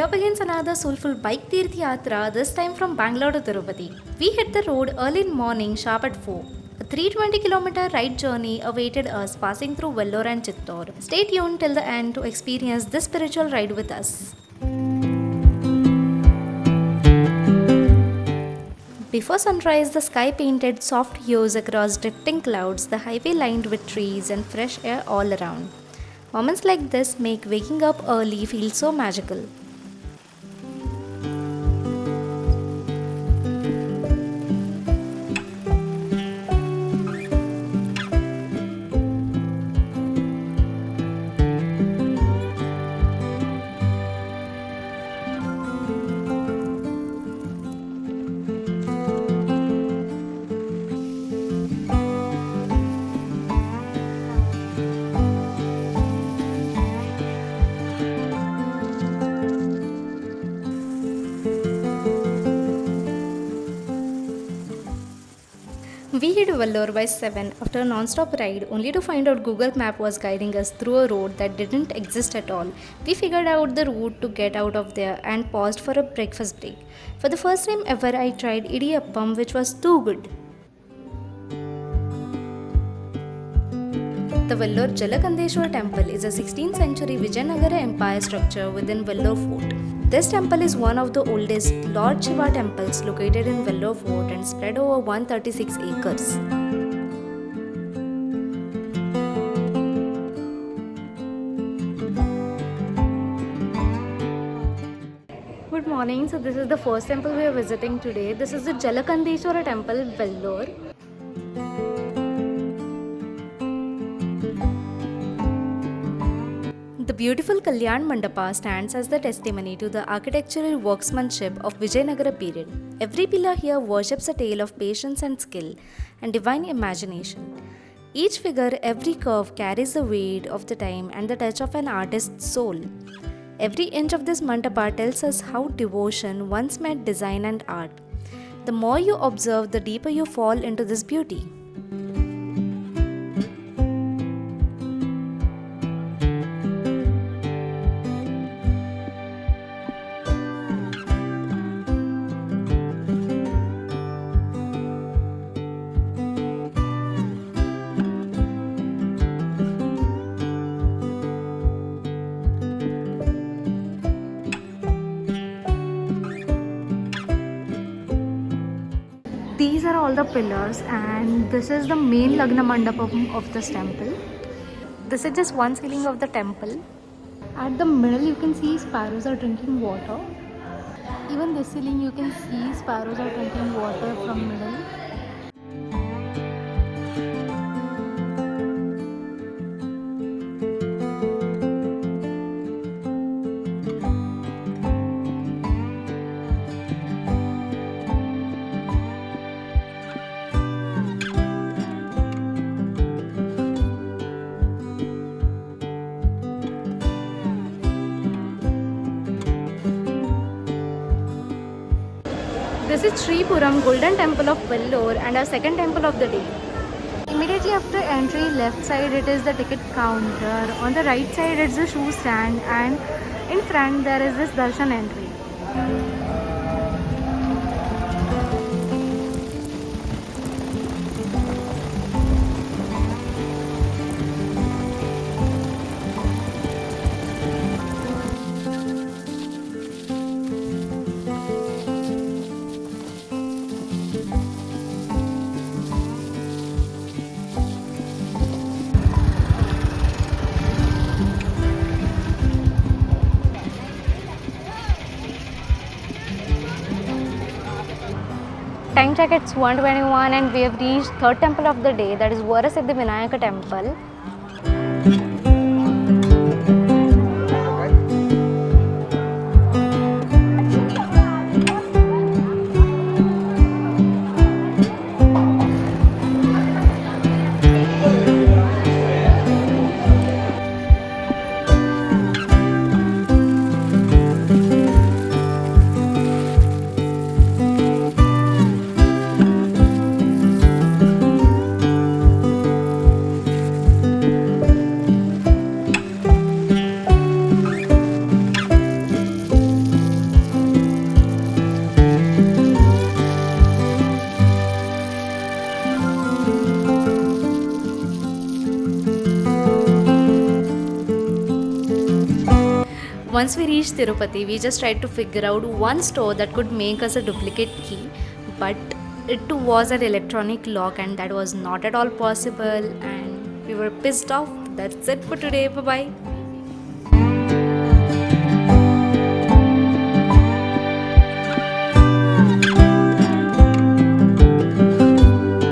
Here begins another soulful bike Teerth Yatra, this time from Bangalore to Tirupati. We hit the road early in morning sharp at 4. A 320-kilometer ride journey awaited us passing through Vellore and Chittoor. Stay tuned till the end to experience this spiritual ride with us. Before sunrise, the sky painted soft hues across drifting clouds, the highway lined with trees and fresh air all around. Moments like this make waking up early feel so magical. We hit Vellore by 7 after a non-stop ride only to find out Google Map was guiding us through a road that didn't exist at all. We figured out the route to get out of there and paused for a breakfast break. For the first time ever, I tried idiyappam, which was too good. The Vellore Jalakandeshwar Temple is a 16th century Vijayanagara Empire structure within Vellore Fort. This temple is one of the oldest Lord Shiva temples located in Vellore Fort and spread over 136 acres. Good morning. So this is the first temple we are visiting today. This is the Jalakandeshwar Temple, Vellore. The beautiful Kalyan Mandapa stands as the testimony to the architectural workmanship of Vijayanagara period. Every pillar here worships a tale of patience and skill and divine imagination. Each figure, every curve carries the weight of the time and the touch of an artist's soul. Every inch of this mandapa tells us how devotion once met design and art. The more you observe, the deeper you fall into this beauty. These are all the pillars, and this is the main Lagna Mandapam of this temple. This is just one ceiling of the temple. At the middle you can see sparrows are drinking water. Even this ceiling you can see sparrows are drinking water from middle. This is Sripuram Golden Temple of Vellore and our second temple of the day. Immediately after entry, left side it is the ticket counter. On the right side it's the shoe stand, and in front there is this darshan entry. Time check, it's 1:21 and we have reached third temple of the day, that is Varasiddhi Vinayaka Temple. Once we reached Tirupati, we just tried to figure out one store that could make us a duplicate key, but it was an electronic lock and that was not at all possible, and we were pissed off. That's it for today. Bye bye.